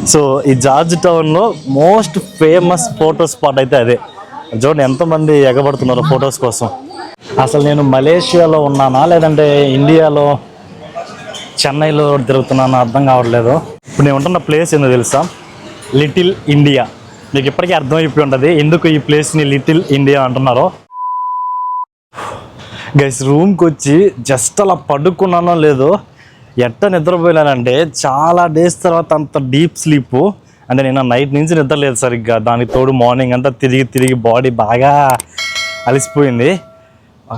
So ఈ George టౌన్లో most famous photo spot అయితే అదే. చూడండి ఎంతమంది ఎగబడుతున్నారు ఫొటోస్ కోసం. అసలు నేను మలేషియాలో ఉన్నానా లేదంటే ఇండియాలో చెన్నైలో తిరుగుతున్నానా అర్థం కావట్లేదు. ఇప్పుడు నేను ఉంటున్న ప్లేస్ ఏందో తెలుసా? Little India. మీకు ఇప్పటికీ అర్థమైపోయి ఉంటుంది ఎందుకు ఈ ప్లేస్ని లిటిల్ ఇండియా అంటున్నారో. గైస్ రూమ్కి వచ్చి జస్ట్ అలా పడుకున్నానో లేదో ఎట్ట నిద్రపోయినానంటే చాలా డేస్ తర్వాత అంత డీప్ స్లీప్. అంటే నేను నైట్ నుంచి నిద్ర లేదు సరిగ్గా. దానికి తోడు మార్నింగ్ అంతా తిరిగి తిరిగి బాడీ బాగా అలసిపోయింది.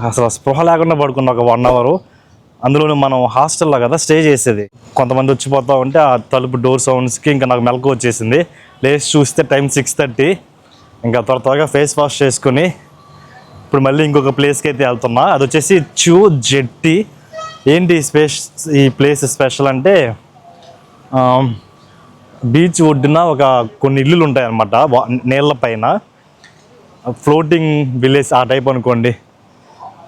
అసలు స్పృహ లేకుండా పడుకున్నా ఒక 1 hour. అందులోనే మనం హాస్టల్లో కదా స్టే చేసేది. కొంతమంది వచ్చిపోతూ ఉంటే ఆ తలుపు డోర్ సౌండ్స్కి ఇంకా నాకు మెలకు వచ్చేసింది. లేచి చూస్తే టైం 6:30. ఇంకా త్వరగా ఫేస్ వాష్ చేసుకుని ఇప్పుడు మళ్ళీ ఇంకొక ప్లేస్కి అయితే వెళ్తున్నా. అది వచ్చేసి చూ జెట్టి. ఏంటి ఈ ప్లేస్ స్పెషల్ అంటే బీచ్ ఒడ్డున కొన్ని ఇల్లులు ఉంటాయి అన్నమాట, నీళ్ళ పైన. ఫ్లోటింగ్ విలేజ్ ఆ టైప్ అనుకోండి.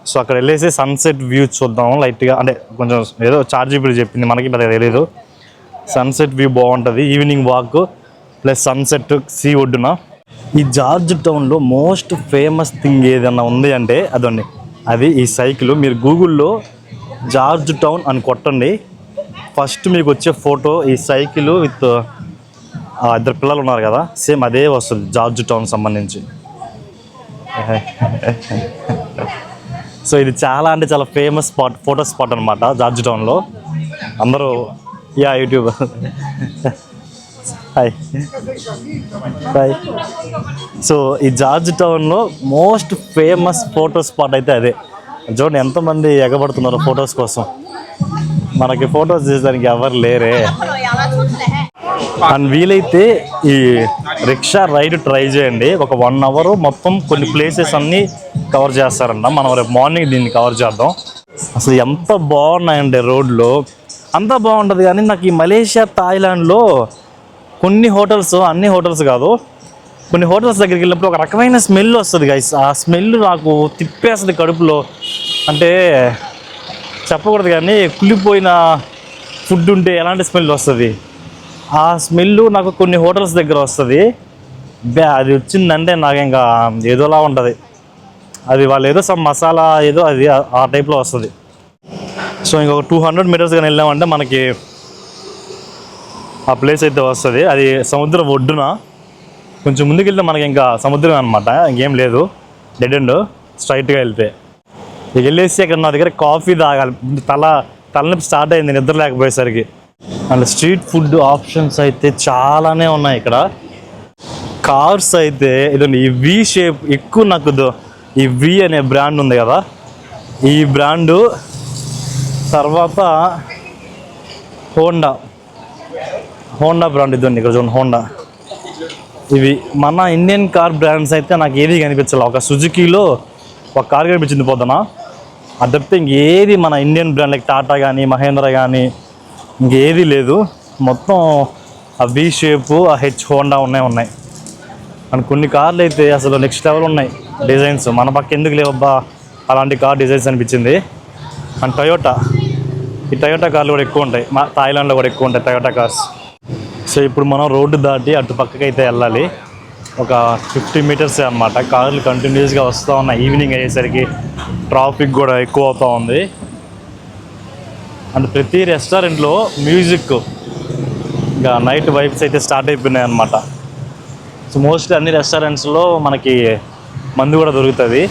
సో అక్కడ వెళ్ళేసి సన్సెట్ వ్యూ చూద్దాం లైట్గా. అంటే కొంచెం ఏదో చార్జీబుల్ చెప్పింది, మనకి పెద్దగా తెలియదు. సన్సెట్ వ్యూ బాగుంటుంది, evening walk plus sunset sea ఒడ్డున. ఈ జార్జ్ టౌన్లో మోస్ట్ ఫేమస్ థింగ్ ఏదన్నా ఉంది అంటే అదండి, అది ఈ సైకిల్. మీరు గూగుల్లో జార్జ్ టౌన్ అని కొట్టండి, ఫస్ట్ మీకు వచ్చే ఫోటో ఈ సైకిల్ విత్ 2 పిల్లలు ఉన్నారు కదా, సేమ్ అదే వస్తుంది జార్జ్ టౌన్ సంబంధించి. సో ఇది చాలా అంటే చాలా ఫేమస్ స్పాట్, ఫోటో స్పాట్ అనమాట జార్జ్ టౌన్లో. అందరూ యూట్యూబ్ హాయ్ హాయ్. సో ఈ జార్జ్ టౌన్లో మోస్ట్ ఫేమస్ ఫోటో స్పాట్ అయితే అదే. చూడండి ఎంతమంది ఎగబడుతున్నారు ఫొటోస్ కోసం. మనకి ఫొటోస్ చేసేదానికి ఎవరు లేరే. అండ్ వీలైతే ఈ రిక్షా రైడ్ ట్రై చేయండి. ఒక 1 hour మొత్తం కొన్ని ప్లేసెస్ అన్నీ కవర్ చేస్తారంట. మనం రేపు మార్నింగ్ దీన్ని కవర్ చేద్దాం. అసలు ఎంత బాగున్నాయండి రోడ్లు, అంతా బాగుంటుంది. కానీ నాకు ఈ మలేషియా, థాయిలాండ్లో కొన్ని హోటల్స్, అన్ని హోటల్స్ కాదు, కొన్ని హోటల్స్ దగ్గరికి వెళ్ళినప్పుడు ఒక రకమైన స్మెల్ వస్తుంది గైస్. ఆ స్మెల్ నాకు తిప్పేస్తుంది కడుపులో. అంటే చెప్పకూడదు కానీ కుళ్ళిపోయిన ఫుడ్ ఉంటే ఎలాంటి స్మెల్ వస్తుంది, ఆ స్మెల్ నాకు కొన్ని హోటల్స్ దగ్గర వస్తుంది. అది వచ్చిందంటే నాకు ఇంకా ఏదోలా ఉంటుంది. అది వాళ్ళు ఏదో సమ్ మసాలా ఏదో అది ఆ టైప్లో వస్తుంది. సో ఇంకొక 200 meters కానీ వెళ్ళామంటే మనకి ఆ ప్లేస్ అయితే వస్తుంది. అది సముద్రం ఒడ్డున. కొంచెం ముందుకు వెళ్తే మనకి ఇంకా సముద్రం అనమాట, ఇంకేం లేదు, డెడ్ ఎండ్. స్ట్రైట్గా వెళ్తే ఇక వెళ్ళేసి అక్కడ నా దగ్గర కాఫీ తాగాలి. తలనొప్పి స్టార్ట్ అయింది నిద్ర లేకపోయేసరికి. అండ్ స్ట్రీట్ ఫుడ్ ఆప్షన్స్ అయితే చాలానే ఉన్నాయి ఇక్కడ. కార్స్ అయితే ఇదండి, ఈ వి షేప్ ఎక్కువ నాకు. ఈ వి అనే బ్రాండ్ ఉంది కదా, ఈ బ్రాండు తర్వాత హోండా బ్రాండ్ ఇదండి. ఇక్కడ చూడండి హోండా. ఇవి మన ఇండియన్ కార్ బ్రాండ్స్ అయితే నాకు ఏది కనిపించాలి. ఒక సుజుకీలో ఒక కార్ కనిపించింది పొద్దున, అది తప్పితే ఇంకేది మన ఇండియన్ బ్రాండ్ లైక్ టాటా కానీ మహేంద్ర కానీ ఇంకేది లేదు. మొత్తం ఆ వి షేపు, ఆ హోండా ఉన్నాయి. అండ్ కొన్ని కార్లు అయితే అసలు నెక్స్ట్ లెవెల్ ఉన్నాయి డిజైన్స్. మన పక్క ఎందుకు లేవబ్బా అలాంటి కార్ డిజైన్స్ అనిపించింది. అండ్ ఈ టొయోటా కార్లు కూడా ఎక్కువ ఉంటాయి, థాయిలాండ్లో కూడా ఎక్కువ ఉంటాయి టొయోటా కార్స్. సో ఇప్పుడు మనం రోడ్డు దాటి అటు పక్కకి అయితే వెళ్ళాలి. ఒక 50 meters అనమాట. కార్లు కంటిన్యూస్గా వస్తూ ఉన్నాయి. ఈవినింగ్ అయ్యేసరికి ట్రాఫిక్ కూడా ఎక్కువ అవుతూ ఉంది. అండ్ ప్రతి రెస్టారెంట్లో మ్యూజిక్, ఇంకా నైట్ వైబ్స్ అయితే స్టార్ట్ అయిపోయినాయి అనమాట. సో మోస్ట్లీ అన్ని రెస్టారెంట్స్లో మనకి మందు కూడా దొరుకుతుంది.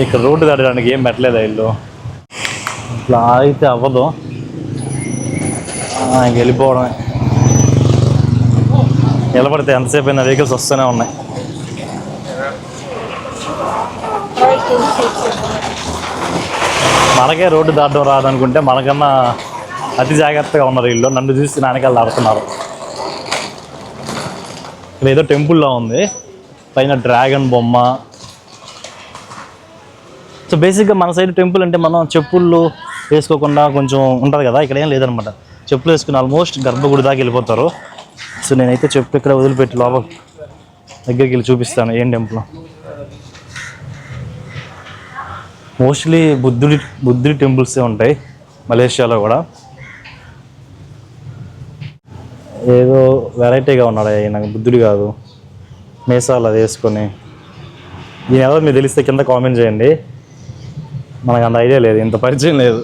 ఇక్కడ రోడ్డు దాటడానికి ఏం పెట్టలేదు వీళ్ళు. ఇట్లా అయితే అవ్వదు, ఇంక వెళ్ళిపోవడమే. నిలబడితే ఎంతసేపు అయినా వెహికల్స్ వస్తూనే ఉన్నాయి. మనకే రోడ్డు దాటడం రాదనుకుంటే మనకన్నా అతి జాగ్రత్తగా ఉన్నారు వీళ్ళు. నన్ను చూసి నాన్నకాలు దాడుతున్నారు. ఇక్కడ ఏదో టెంపుల్లా ఉంది, పైన డ్రాగన్ బొమ్మ. సో బేసిక్గా మన సైడ్ టెంపుల్ అంటే మనం చెప్పులు వేసుకోకుండా కొంచెం ఉంటుంది కదా, ఇక్కడ ఏం లేదనమాట. చెప్పులు వేసుకుని ఆల్మోస్ట్ గర్భగుడి దాకా వెళ్ళిపోతారు. సో నేనైతే చెప్పు ఇక్కడ వదిలిపెట్టి లోపల దగ్గరికి వెళ్ళి చూపిస్తాను ఏం టెంపుల్. మోస్ట్లీ బుద్ధుడి టెంపుల్సే ఉంటాయి మలేషియాలో కూడా. ఏదో వెరైటీగా ఉన్నాడు నాకు బుద్ధుడు కాదు, మేసాలు అది వేసుకొని. ఈయన ఎవరో మీరు తెలిస్తే కింద కామెంట్ చేయండి, మనకు అంత ఐడియా లేదు, ఇంత పరిచయం లేదు.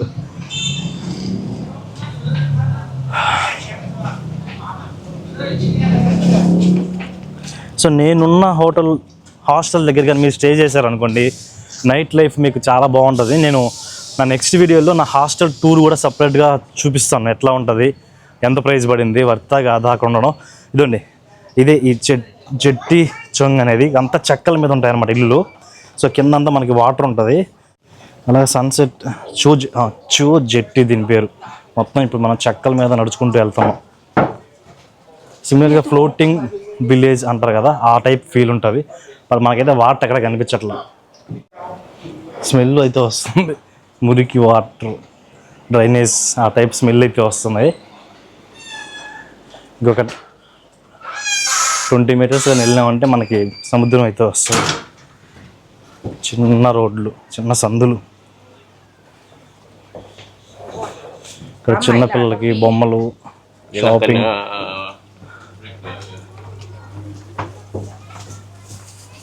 సో నేనున్న హాస్టల్ దగ్గర కానీ మీరు స్టే చేశారనుకోండి, నైట్ లైఫ్ మీకు చాలా బాగుంటుంది. నేను నా నెక్స్ట్ వీడియోలో నా హాస్టల్ టూర్ కూడా సపరేట్గా చూపిస్తాను, ఎట్లా ఉంటుంది, ఎంత ప్రైస్ పడింది, వర్తా కాదా అక్కడ ఉండడం. ఇదండి, ఇదే ఈ జెట్టి చొంగ్ అనేది, అంతా చెక్కల మీద ఉంటాయి అన్నమాట ఇల్లు. సో కిందంతా మనకి వాటర్ ఉంటుంది. అలాగే సన్సెట్ చో జెట్టి దీని పేరు. మొత్తం ఇప్పుడు మనం చెక్కల మీద నడుచుకుంటూ వెళ్తాము. సిమిలర్గా ఫ్లోటింగ్ విలేజ్ అంటారు కదా, ఆ టైప్ ఫీల్ ఉంటుంది. మరి మనకైతే వాటర్ ఎక్కడ కనిపించట్లా. స్మెల్ అయితే వస్తుంది, మురికి వాటర్, డ్రైనేజ్ ఆ టైప్ స్మెల్ అయితే వస్తున్నాయి. ఇంకొక 20 మీటర్స్ వెళ్ళినామంటే మనకి సముద్రం అయితే వస్తుంది. చిన్న రోడ్లు, చిన్న సందులు. ఇక్కడ చిన్న పిల్లలకి బొమ్మలు, షాపింగ్,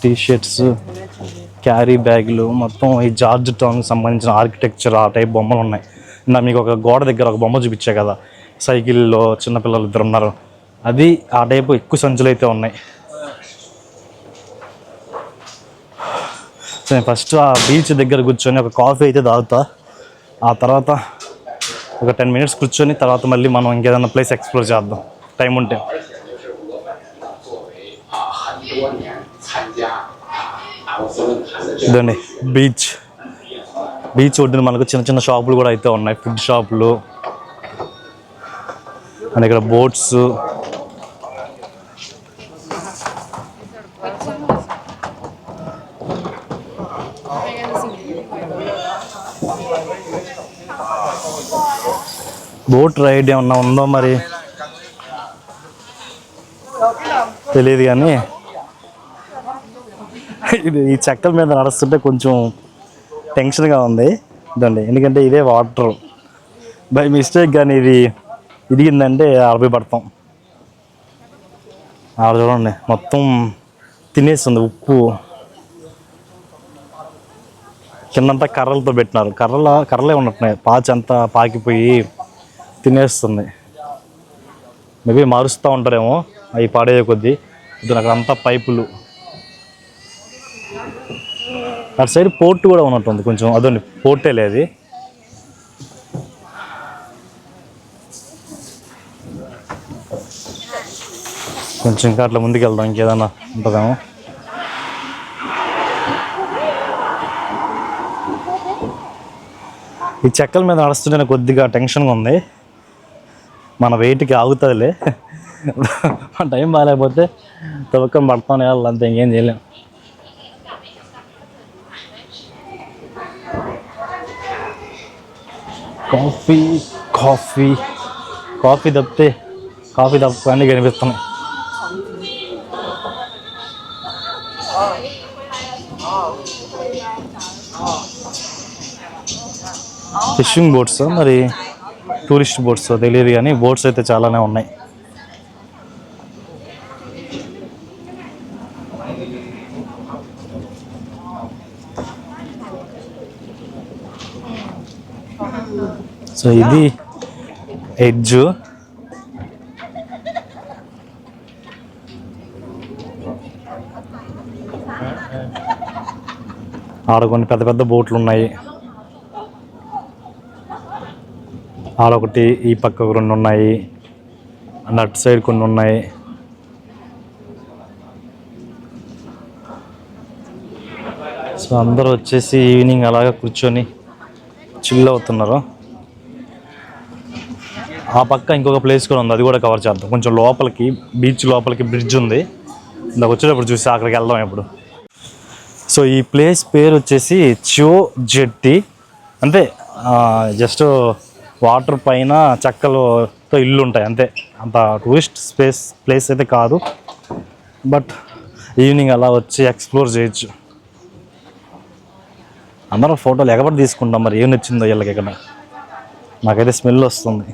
టీషర్ట్స్, క్యారీ బ్యాగులు, మొత్తం ఈ జార్జ్ టౌన్కి సంబంధించిన ఆర్కిటెక్చర్ ఆ టైప్ బొమ్మలు ఉన్నాయి. నా మీకు ఒక గోడ దగ్గర ఒక బొమ్మ చూపించా కదా, సైకిల్లో చిన్నపిల్లలు 2 ఉన్నారు, అది ఆ టైపు ఎక్కువ సంచులు అయితే ఉన్నాయి. సో నేను ఫస్ట్ ఆ బీచ్ దగ్గర కూర్చొని ఒక కాఫీ అయితే తాగుతా. ఆ తర్వాత ఒక 10 మినిట్స్ కూర్చొని తర్వాత మళ్ళీ మనం ఇంకేదైనా ప్లేస్ ఎక్స్ప్లోర్ చేద్దాం టైం ఉంటే. ఇదండి బీచ్ ఒడ్డున మనకు చిన్న చిన్న షాపులు కూడా అయితే ఉన్నాయి, ఫుడ్ షాపులు. అండ్ ఇక్కడ బోట్స్, బోట్ రైడ్ ఏమన్నా ఉందో మరి తెలియదు, కానీ ఇది ఈ చెక్కల మీద నడుస్తుంటే కొంచెం టెన్షన్గా ఉంది. ఇదండి, ఎందుకంటే ఇదే వాటర్. బై మిస్టేక్ కానీ ఇది ఇదిగిందంటే ఆడపోయి పడతాం. ఆడ చూడండి మొత్తం తినేస్తుంది ఉప్పు. కిందంతా కర్రలతో పెట్టినారు, కర్రలే ఉన్నట్టున్నాయి, పాచి అంతా పాకిపోయి తినేస్తుంది. మేబీ మారుస్తూ ఉంటారేమో అవి పాడే కొద్దీ. ఇది అక్కడంతా పైపులు. అటు సైడ్ పోర్ట్ కూడా ఉన్నట్టుంది కొంచెం, అదండి పోర్టే లేదు. కొంచెం ఇంకా అట్లా ముందుకు వెళ్దాం, ఇంకేదన్నా ఉంటుందేమో. ఈ చెక్కల మీద నడుస్తుంటే కొద్దిగా టెన్షన్గా ఉంది. మన వెయిట్కి ఆగుతుందిలే, మన టైం బాగాలేకపోతే తవ్వకం పడతానే వాళ్ళు, అంతే, ఇంకేం చేయలేం. కాఫీ తప్పితే అన్నీ కనిపిస్తున్నాయి. ఫిషింగ్ బోట్స్ మరి టూరిస్ట్ బోట్స్ తెలియదు, కానీ బోట్స్ అయితే చాలానే ఉన్నాయి. సో ఇది ఎడ్జ్. ఆడ కొన్ని పెద్ద పెద్ద బోట్లు ఉన్నాయి, ఆడొకటి, ఈ పక్క 2 ఉన్నాయి, అండ్ అటు సైడ్ కొన్ని ఉన్నాయి. సో అందరూ వచ్చేసి ఈవినింగ్ అలాగా కూర్చొని చిల్ అవుతున్నారు. ఆ పక్క ఇంకొక ప్లేస్ కూడా ఉంది, అది కూడా కవర్ చేద్దాం. కొంచెం లోపలికి, బీచ్ లోపలికి బ్రిడ్జ్ ఉంది, ఇందాక వచ్చేటప్పుడు చూసి అక్కడికి వెళ్దాం ఇప్పుడు. సో ఈ ప్లేస్ పేరు వచ్చేసి చో జెట్టి. అంతే, జస్ట్ వాటర్ పైన చెక్కలతో ఇల్లు ఉంటాయి అంతే, అంత టూరిస్ట్ ప్లేస్ అయితే కాదు. బట్ ఈవినింగ్ అలా వచ్చి ఎక్స్ప్లోర్ చేయొచ్చు. అందరం ఫోటోలు ఎగబడి తీసుకుంటాం, మరి ఏం నచ్చిందో వీళ్ళకి. ఇక్కడ నాకైతే స్మెల్ వస్తుంది.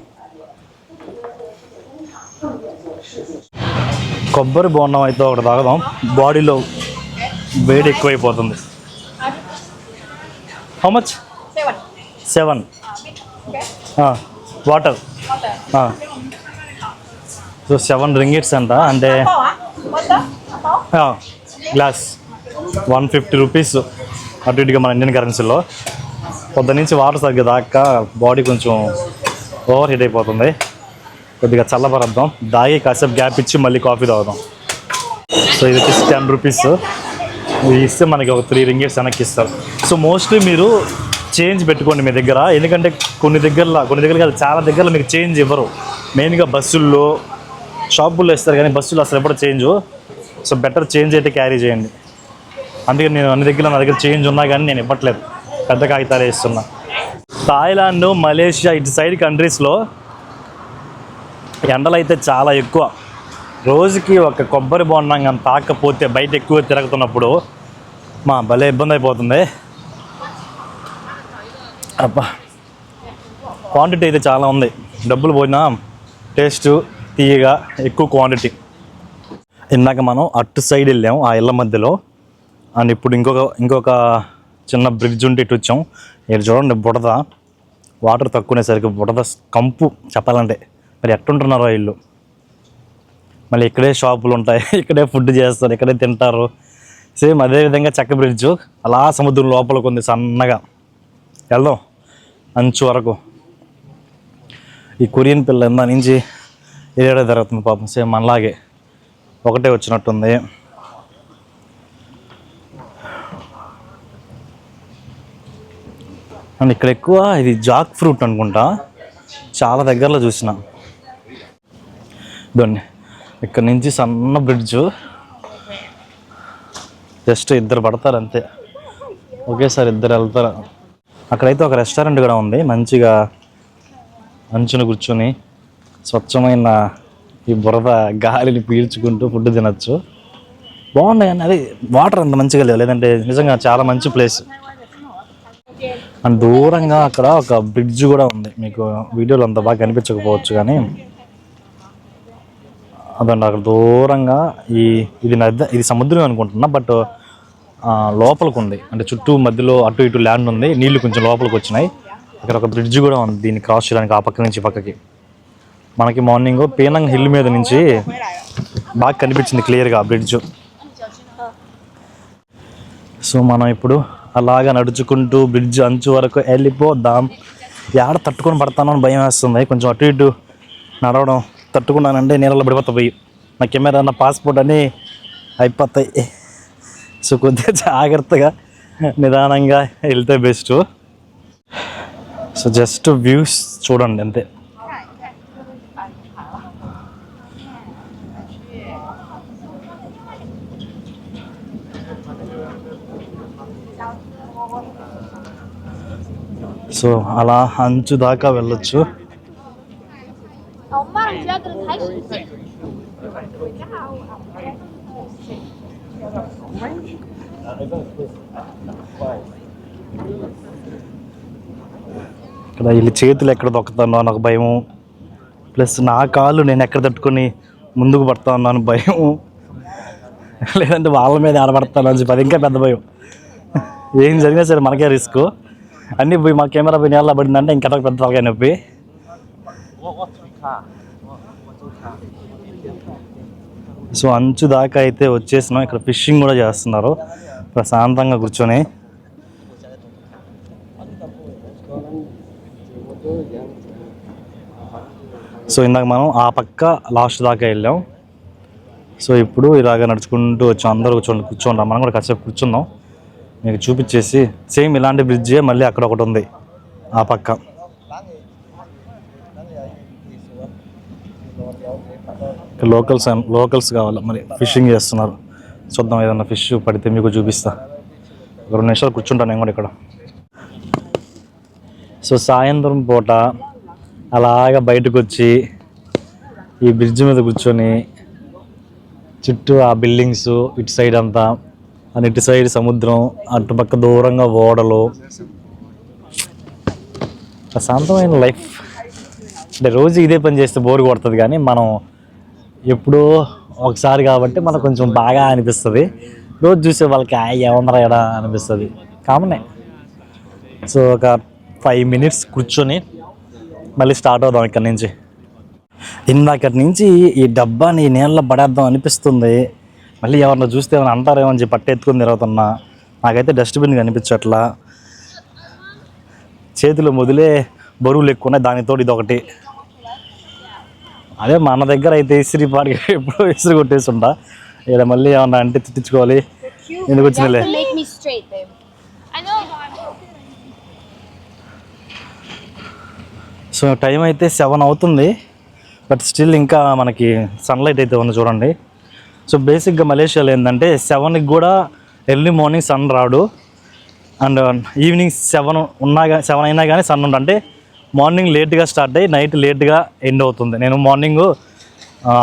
కొబ్బరి బోండం అయితే ఒకటి తాగదాం, బాడీలో వేడి ఎక్కువైపోతుంది. How much? 7. Water. So 7 ringgits అంట, అంటే గ్లాస్ 150 రూపీస్ అటు ఇటుగా మన ఇండియన్ కరెన్సీలో. పొద్దు నుంచి వాటర్ సరిగ్గా దాకా బాడీ కొంచెం ఓవర్ హీట్ అయిపోతుంది. కొద్దిగా చల్లబరద్దాం, దాగి కాసేపు గ్యాప్ ఇచ్చి మళ్ళీ కాఫీ తాగుదాం. సో ఇది వచ్చేసి 10 రూపీస్. ఇది ఇస్తే మనకి ఒక 3 రింగిట్స్ వెనక్కి ఇస్తారు. సో మోస్ట్లీ మీరు చేంజ్ పెట్టుకోండి మీ దగ్గర, ఎందుకంటే కొన్ని దగ్గరలో కాదు, చాలా దగ్గరలో మీకు చేంజ్ ఇవ్వరు. మెయిన్గా బస్సుల్లో, షాపుల్లో ఇస్తారు కానీ బస్సులో అసలు ఎప్పుడు చేంజ్. సో బెటర్ చేంజ్ అయితే క్యారీ చేయండి. అందుకే నేను అన్ని దగ్గర నా దగ్గర చేంజ్ ఉన్నా కానీ నేను ఇవ్వట్లేదు, పెద్ద కాగితాలే ఇస్తున్నా. థాయిలాండ్, మలేషియా ఇటు సైడ్ కంట్రీస్లో ఎండలు అయితే చాలా ఎక్కువ. రోజుకి ఒక కొబ్బరి బొండం కానీ తాకపోతే బయట ఎక్కువ తిరుగుతున్నప్పుడు భలే ఇబ్బంది అయిపోతుంది. అబ్బా, క్వాంటిటీ అయితే చాలా ఉంది. డబ్బులు పోయినా టేస్ట్ తీయగా, ఎక్కువ క్వాంటిటీ. ఇందాక మనం అటు సైడ్ వెళ్ళాం ఆ ఇళ్ళ మధ్యలో, అండ్ ఇప్పుడు ఇంకొక చిన్న బ్రిడ్జ్ ఉంటే ఇటు వచ్చాం. ఇక్కడ చూడండి బుడద, వాటర్ తక్కువనేసరికి బుడద కంపు చెప్పాలంటే. మరి ఎట్టుంటున్నారో ఇల్లు. మళ్ళీ ఇక్కడే షాపులు ఉంటాయి, ఇక్కడే ఫుడ్ చేస్తారు, ఇక్కడే తింటారు. సేమ్ అదేవిధంగా చెక్క బ్రిడ్జ్ అలా సముద్రం లోపలికి ఉంది సన్నగా. వెళ్దాం అంచు వరకు. ఈ కొరియన్ పిల్ల ఎందా నుంచి ఏదో జరుగుతుంది పాపం, సేమ్ మనలాగే ఒకటే వచ్చినట్టుంది. అండ్ ఇక్కడ ఎక్కువ ఇది జాక్ ఫ్రూట్ అనుకుంటా, చాలా దగ్గరలో చూసిన. దాన్ని ఇక్కడ నుంచి సన్న బ్రిడ్జ్, జస్ట్ 2 పడతారు అంతే, ఒకేసారి 2 వెళ్తారు. అక్కడైతే ఒక రెస్టారెంట్ కూడా ఉంది, మంచిగా అంచున కూర్చొని స్వచ్ఛమైన ఈ బురద గాలిని పీల్చుకుంటూ ఫుడ్ తినచ్చు. బాగున్నాయి కానీ అది వాటర్ అంత మంచిగా లేవు, లేదంటే నిజంగా చాలా మంచి ప్లేస్. అండ్ దూరంగా అక్కడ ఒక బ్రిడ్జ్ కూడా ఉంది, మీకు వీడియోలో అంత బాగా కనిపించకపోవచ్చు కానీ అదండి అక్కడ దూరంగా. ఇది సముద్రం అనుకుంటున్నా, బట్ లోపలికి ఉంది, అంటే చుట్టూ మధ్యలో అటు ఇటు ల్యాండ్ ఉంది, నీళ్లు కొంచెం లోపలికి వచ్చినాయి. అక్కడ ఒక బ్రిడ్జ్ కూడా ఉంది, దీన్ని క్రాస్ చేయడానికి ఆ పక్క నుంచి పక్కకి. మనకి మార్నింగ్ పేనంగ్ హిల్ మీద నుంచి బాగా కనిపించింది క్లియర్గా ఆ బ్రిడ్జ్. సో మనం ఇప్పుడు అలాగా నడుచుకుంటూ బ్రిడ్జ్ అంచు వరకు వెళ్ళిపోదాం. ఏడ తట్టుకొని పడతానో అని భయం వేస్తుంది, కొంచెం అటు ఇటు నడవడం. తట్టుకున్నానంటే నీళ్ళలో పడిపోతా పోయి, నా కెమెరా, నా పాస్పోర్ట్ అని అయిపోతాయి. సో కొద్దిగా జాగ్రత్తగా నిదానంగా వెళ్తే బెస్ట్. సో జస్ట్ వ్యూస్ చూడండి అంతే. సో అలా అంచు దాకా వెళ్ళొచ్చు. ఇక్కడ వీళ్ళు చేతులు ఎక్కడ తొక్కుతానో నాకు భయము, ప్లస్ నా కాళ్ళు నేను ఎక్కడ తట్టుకొని ముందుకు పడతా ఉన్నాను భయము, లేదంటే వాళ్ళ మీద ఆడబడతాను అని చెప్పి అది ఇంకా పెద్ద భయం. ఏం జరిగినా సరే మనకే రిస్క్. అన్నీ పోయి మా కెమెరా పోయి నీళ్ళ పడిందంటే ఇంకా పెద్ద తలకాయ నొప్పి. సో అంచు దాకా అయితే వచ్చేసినాం. ఇక్కడ ఫిషింగ్ కూడా చేస్తున్నారు ప్రశాంతంగా కూర్చొని. సో ఇందాక మనం ఆ పక్క లాస్ట్ దాకా వెళ్ళాం. సో ఇప్పుడు ఇలాగ నడుచుకుంటూ వచ్చాం. అందరూ కూర్చోండి, మనం కూడా కాసేపు కూర్చుందాం. మీకు చూపించేసి సేమ్ ఇలాంటి బ్రిడ్జే మళ్ళీ అక్కడ ఒకటి ఉంది ఆ పక్క. లోకల్స్ కావాలి మరి, ఫిషింగ్ చేస్తున్నారు. చూద్దాం, ఏదన్నా ఫిష్ పడితే మీకు చూపిస్తా. 2 నిమిషాలు కూర్చుంటాను నేను కూడా ఇక్కడ. సో సాయంత్రం పూట అలాగా బయటకు వచ్చి ఈ బ్రిడ్జ్ మీద కూర్చొని చుట్టూ ఆ బిల్డింగ్స్, ఇటు సైడ్ అంతా, అని ఇటు సైడ్ సముద్రం, అటుపక్క దూరంగా ఓడలు, ప్రశాంతమైన లైఫ్. అంటే రోజు ఇదే పని చేస్తే బోర్ కొడుతుంది, కానీ మనం ఎప్పుడో ఒకసారి కాబట్టి మనకు కొంచెం బాగా అనిపిస్తుంది. రోజు చూసే వాళ్ళకి ఏమన్నా ఎడా అనిపిస్తుంది, కామనే. సో ఒక 5 minutes కూర్చొని మళ్ళీ స్టార్ట్ అవుదాం ఇక్కడ నుంచి. ఇందాకటి నుంచి ఈ డబ్బాని నీళ్ళలో పడేద్దాం అనిపిస్తుంది. మళ్ళీ ఎవరన్నా చూస్తే ఏమైనా అంటారేమో అని చెప్పి పట్టెత్తుకుని తిరుగుతున్నా. నాకైతే డస్ట్బిన్ కనిపించట్లా. చేతిలో మొదలే బరువులు ఎక్కువ ఉన్నాయి, దానితో ఇది ఒకటి. అదే మన దగ్గర అయితే ఇసిరి పాడిగా ఎప్పుడో ఇసిరి కొట్టేస్తుంటా. ఇక్కడ మళ్ళీ ఏమన్నా అంటే తిట్టించుకోవాలి. ఎందుకు వచ్చినలే. సో టైం అయితే 7 అవుతుంది, బట్ స్టిల్ ఇంకా మనకి సన్లైట్ అయితే ఉంది చూడండి. సో బేసిక్గా మలేషియాలో ఏంటంటే 7కి కూడా ఎర్లీ మార్నింగ్ సన్ రాడు, అండ్ ఈవినింగ్ 7 అయినా కానీ సన్ ఉంటుంది. అంటే మార్నింగ్ లేట్గా స్టార్ట్ అయ్యి నైట్ లేట్గా ఎండ్ అవుతుంది. నేను మార్నింగ్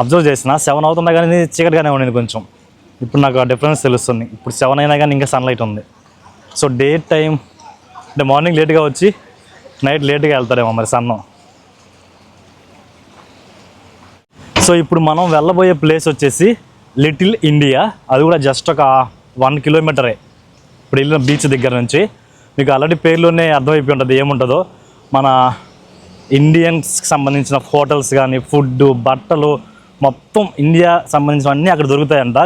అబ్జర్వ్ చేసిన 7 అవుతున్నా కానీ చీకటిగానే ఉండేది కొంచెం. ఇప్పుడు నాకు ఆ డిఫరెన్స్ తెలుస్తుంది. ఇప్పుడు 7 అయినా కానీ ఇంకా సన్లైట్ ఉంది. సో డే టైం అంటే మార్నింగ్ లేట్గా వచ్చి నైట్ లేట్గా వెళ్తారేమో మరి సన్ను. సో ఇప్పుడు మనం వెళ్ళబోయే ప్లేస్ వచ్చేసి లిటిల్ ఇండియా. అది కూడా జస్ట్ ఒక 1 kilometer ఇప్పుడు వెళ్ళిన బీచ్ దగ్గర నుంచి. మీకు ఆల్రెడీ పేర్లోనే అర్థమైపోయి ఉంటుంది ఏముంటుందో. మన ఇండియన్స్కి సంబంధించిన హోటల్స్ కానీ, ఫుడ్, బట్టలు, మొత్తం ఇండియా సంబంధించినవన్నీ అక్కడ దొరుకుతాయంట.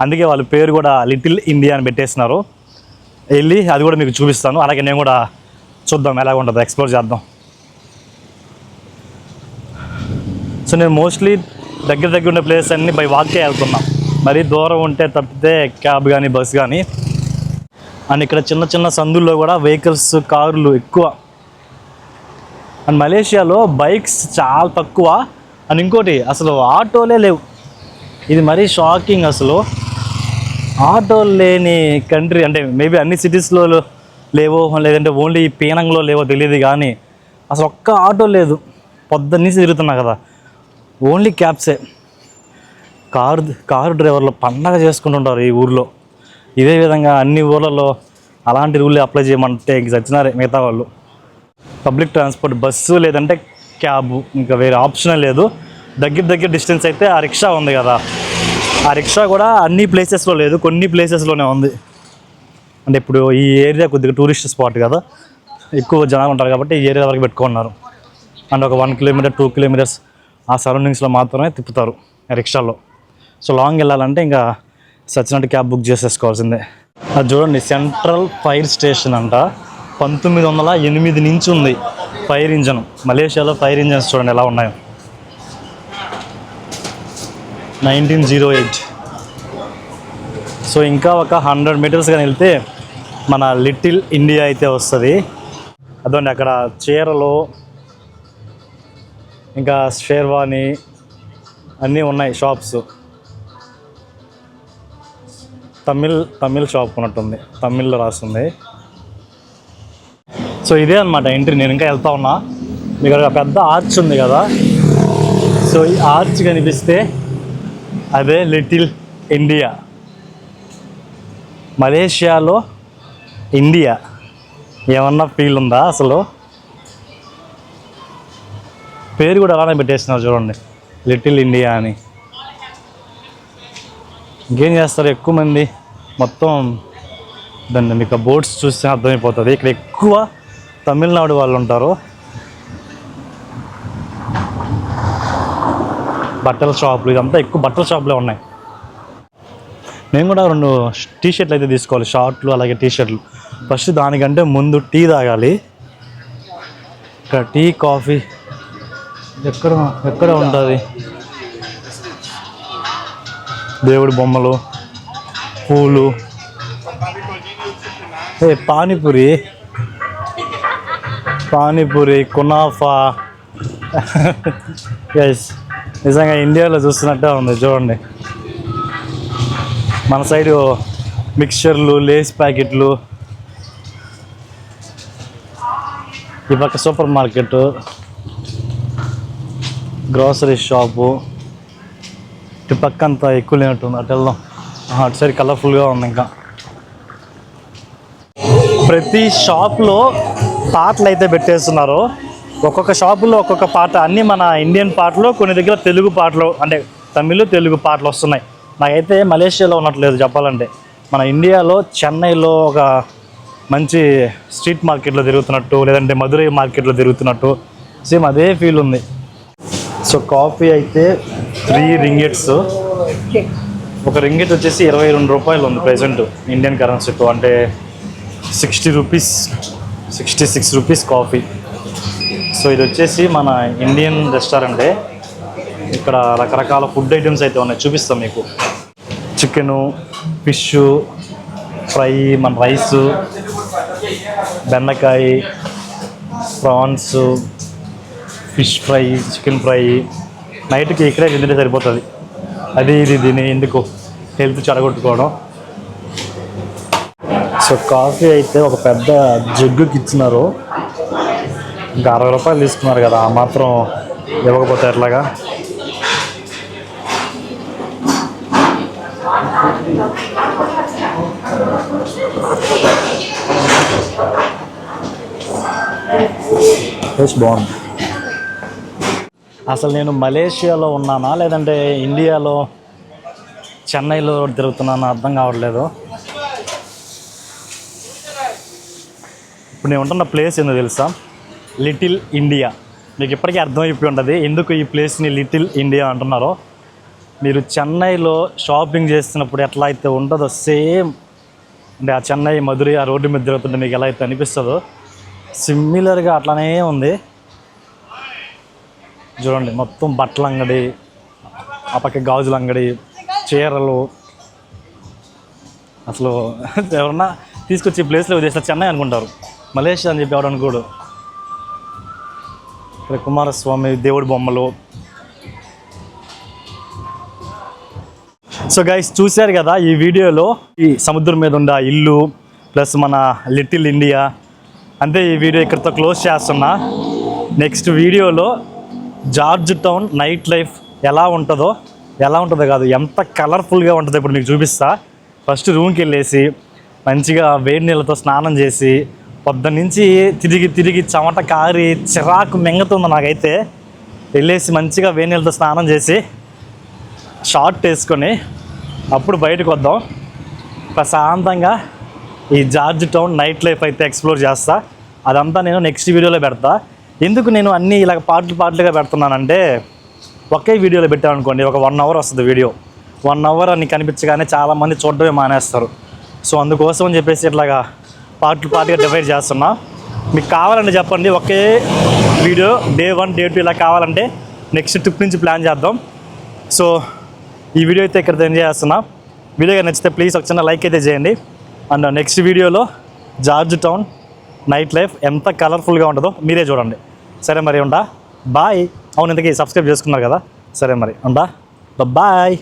అందుకే వాళ్ళ పేరు కూడా లిటిల్ ఇండియా అని పెట్టేస్తున్నారు. వెళ్ళి అది కూడా మీకు చూపిస్తాను. అలాగే నేను కూడా చూద్దాం ఎలా ఉంటుందో, ఎక్స్ప్లోర్ చేద్దాం. సో నేను మోస్ట్లీ దగ్గర ఉండే ప్లేస్ అన్నీ బై వాకే వెళ్తున్నాం. మరీ దూరం ఉంటే తప్పితే క్యాబ్ కానీ బస్ కానీ. అండ్ ఇక్కడ చిన్న సందుల్లో కూడా వెహికల్స్, కార్లు ఎక్కువ. అండ్ మలేషియాలో బైక్స్ చాలా తక్కువ. అండ్ ఇంకోటి అసలు ఆటోలే లేవు. ఇది మరీ షాకింగ్. అసలు ఆటోలు లేని కంట్రీ అంటే మేబీ అన్ని సిటీస్లో లేవో, లేదంటే ఓన్లీ పీనంగ్లో లేవో తెలియదు కానీ అసలు ఒక్క ఆటో లేదు. పొద్దున్నేసి తిరుగుతున్నా కదా, ఓన్లీ క్యాబ్సే. కారు డ్రైవర్లు పండగ చేసుకుంటుంటారు ఈ ఊర్లో. ఇదే విధంగా అన్ని ఊర్లలో అలాంటి రూల్ అప్లై చేయమంటే ఇంక చచ్చినారే మిగతా వాళ్ళు. పబ్లిక్ ట్రాన్స్పోర్ట్, బస్సు లేదంటే క్యాబు, ఇంకా వేరే ఆప్షనే లేదు. దగ్గర డిస్టెన్స్ అయితే ఆ రిక్షా ఉంది కదా, ఆ రిక్షా కూడా అన్ని ప్లేసెస్లో లేదు, కొన్ని ప్లేసెస్లోనే ఉంది. అంటే ఇప్పుడు ఈ ఏరియా కొద్దిగా టూరిస్ట్ స్పాట్ కదా, ఎక్కువ జనాలు ఉంటారు కాబట్టి ఈ ఏరియా వరకు పెట్టుకున్నారు. అండ్ ఒక 1 kilometer 2 kilometers ఆ సరౌండింగ్స్లో మాత్రమే తిప్పుతారు రిక్షాలో. సో లాంగ్ వెళ్ళాలంటే ఇంకా సచ్చినట్టు క్యాబ్ బుక్ చేసేసుకోవాల్సిందే. అది చూడండి, సెంట్రల్ ఫైర్ స్టేషన్ అంట. 1908 నుంచి ఉంది ఫైర్ ఇంజన్. మలేషియాలో ఫైర్ ఇంజన్స్ చూడండి ఎలా ఉన్నాయో. 1908. సో ఇంకా ఒక 100 meters కానీ వెళ్తే మన లిటిల్ ఇండియా అయితే వస్తుంది. అదండి అక్కడ చీరలు, ఇంకా షేర్వానీ అన్నీ ఉన్నాయి షాప్స్. తమిళ్ షాప్ ఉన్నట్టుంది, తమిళ్లో రాస్తుంది. సో ఇదే అనమాట ఎంట్రీ. నేను ఇంకా వెళ్తా ఉన్నా. మీకు అక్కడ పెద్ద ఆర్చ్ ఉంది కదా, సో ఈ ఆర్చ్ కనిపిస్తే అదే లిటిల్ ఇండియా. మలేషియాలో ఇండియా ఏమన్నా ఫీల్ ఉందా అసలు? పేరు కూడా అలానే పెట్టేస్తున్నారు చూడండి, లిటిల్ ఇండియా అని. ఇంకేం చేస్తారు ఎక్కువ మంది, మొత్తం దాన్ని మీకు బోర్డ్స్ చూస్తే అర్థమైపోతుంది. ఇక్కడ ఎక్కువ తమిళనాడు వాళ్ళు ఉంటారు. బట్టల షాపులు, ఇదంతా ఎక్కువ బట్టల షాపులే ఉన్నాయి. నేను కూడా 2 టీ-షర్ట్లు అయితే తీసుకోవాలి, షార్ట్లు అలాగే టీ-షర్ట్లు. ఫస్ట్ దానికంటే ముందు టీ తాగాలి. ఇక్కడ టీ, కాఫీ ఎక్కడ ఉంటుంది. దేవుడి బొమ్మలు, పూలు, పానీపూరి, కునాఫా. ఎస్, నిజంగా ఇండియాలో చూస్తున్నట్టే ఉంది చూడండి. మన సైడు మిక్చర్లు, లేస్ ప్యాకెట్లు. ఈ పక్క సూపర్ మార్కెట్, గ్రాసరీ షాపు. ఇటు పక్క అంతా ఎక్కువ లేనట్టుంది, అటు వెళ్దాం. అటు సైడ్ కలర్ఫుల్గా ఉంది. ఇంకా ప్రతి షాప్లో పాటలు అయితే పెట్టేస్తున్నారు. ఒక్కొక్క షాపులో ఒక్కొక్క పాట. అన్నీ మన ఇండియన్ పాటలు, కొన్ని దగ్గర తెలుగు పాటలు, అంటే తమిళ్ తెలుగు పాటలు వస్తున్నాయి. నాకైతే మలేషియాలో ఉన్నట్లేదు చెప్పాలంటే. మన ఇండియాలో చెన్నైలో ఒక మంచి స్ట్రీట్ మార్కెట్లో తిరుగుతున్నట్టు, లేదంటే మధురై మార్కెట్లో తిరుగుతున్నట్టు సేమ్ అదే ఫీల్ ఉంది. సో కాఫీ అయితే 3 రింగిట్స్. ఒక రింగిట్ వచ్చేసి 22 రూపాయలు ఉంది ప్రెజెంట్ ఇండియన్ కరెన్సీతో, అంటే 60 రూపీస్, 66 రూపీస్ కాఫీ. సో ఇది వచ్చేసి మన ఇండియన్ రెస్టారెంటే. ఇక్కడ రకరకాల ఫుడ్ ఐటమ్స్ అయితే ఉన్నాయి, చూపిస్తాం మీకు. చికెను, ఫిష్ ఫ్రై, మన రైసు, బెండకాయ, prawns, fish fry, chicken fry. నైట్కి ఇక్కడే తింటే సరిపోతుంది. అది ఇది తిని ఎందుకు హెల్త్ చెడగొట్టుకోవడం. సో కాఫీ అయితే ఒక పెద్ద జగ్గుకి ఇచ్చినారు. ఇంకా 60 రూపాయలు తీసుకున్నారు కదా, ఆ మాత్రం ఇవ్వకపోతే ఎట్లాగా. టేస్ట్ బాగుంది. అసలు నేను మలేషియాలో ఉన్నానా లేదంటే ఇండియాలో చెన్నైలో తిరుగుతున్నానా అర్థం కావట్లేదు. ఇప్పుడు నేను ఉంటున్న ప్లేస్ ఏందో తెలుసా? Little India. మీకు ఇప్పటికీ అర్థమైపోయి ఉంటుంది ఎందుకు ఈ ప్లేస్ని లిటిల్ ఇండియా అంటున్నారో. మీరు చెన్నైలో షాపింగ్ చేస్తున్నప్పుడు ఎట్లా అయితే ఉంటుందో సేమ్, అంటే ఆ చెన్నై మధురై ఆ రోడ్డు మీద తిరుగుతుంటే మీకు ఎలా అయితే అనిపిస్తుందో సిమిలర్గా అట్లానే ఉంది. చూడండి, మొత్తం బట్టల అంగడి, ఆ పక్క గాజుల అంగడి, చీరలు. అసలు ఎవరన్నా తీసుకొచ్చి ఈ ప్లేస్లో వదిలేస్తే చెన్నై అనుకుంటారు, మలేషియా అని చెప్పి ఎవరు అనుకోడు. ఇక్కడ కుమారస్వామి దేవుడి బొమ్మలు. సో గైస్, చూశారు కదా ఈ వీడియోలో ఈ సముద్రం మీద ఉన్న ఇల్లు ప్లస్ మన లిటిల్ ఇండియా. అంతే, ఈ వీడియో ఇక్కడితో క్లోజ్ చేస్తున్నా. నెక్స్ట్ వీడియోలో జార్జ్ టౌన్ నైట్ లైఫ్ ఎలా ఉంటుందో కాదు, ఎంత కలర్ఫుల్గా ఉంటుందో ఇప్పుడు మీకు చూపిస్తా. ఫస్ట్ రూమ్కి వెళ్ళేసి మంచిగా వేడి నీళ్ళతో స్నానం చేసి పొద్దున్నుంచి తిరిగి చెమట కారి చిరాకు మెంగుతుంది నాకైతే. వెళ్ళేసి మంచిగా వేడి నీళ్ళతో స్నానం చేసి షార్ట్ వేసుకొని అప్పుడు బయటకు వద్దాం. ప్రశాంతంగా ఈ జార్జ్ టౌన్ నైట్ లైఫ్ అయితే ఎక్స్ప్లోర్ చేస్తా. అదంతా నేను నెక్స్ట్ వీడియోలో పెడతా. ఎందుకు నేను అన్నీ ఇలా పార్ట్లుగా పెడుతున్నానంటే, ఒకే వీడియోలో పెట్టామనుకోండి ఒక 1 అవర్ వస్తుంది వీడియో. 1 అవర్ అని కనిపించగానే చాలామంది చూడడమే మానేస్తారు. సో అందుకోసం అని చెప్పేసి ఇట్లాగా పార్ట్గా డివైడ్ చేస్తున్నా. మీకు కావాలంటే చెప్పండి, ఒకే వీడియో డే 1 డే 2 ఇలా కావాలంటే నెక్స్ట్ ట్రిప్ నుంచి ప్లాన్ చేద్దాం. సో ఈ వీడియో అయితే ఇక్కడ ఎంజాయ్ చేస్తున్నా. వీడియో నచ్చితే ప్లీజ్ ఒక చిన్న లైక్ అయితే చేయండి. అండ్ నెక్స్ట్ వీడియోలో జార్జ్ టౌన్ నైట్ లైఫ్ ఎంత కలర్ఫుల్గా ఉంటుందో మీరే చూడండి. సరే మరి, ఉంటా. బాయ్. అవును, ఇంతకీ సబ్స్క్రైబ్ చేసుకున్నారు కదా. సరే మరి, ఉంటా. బాయ్.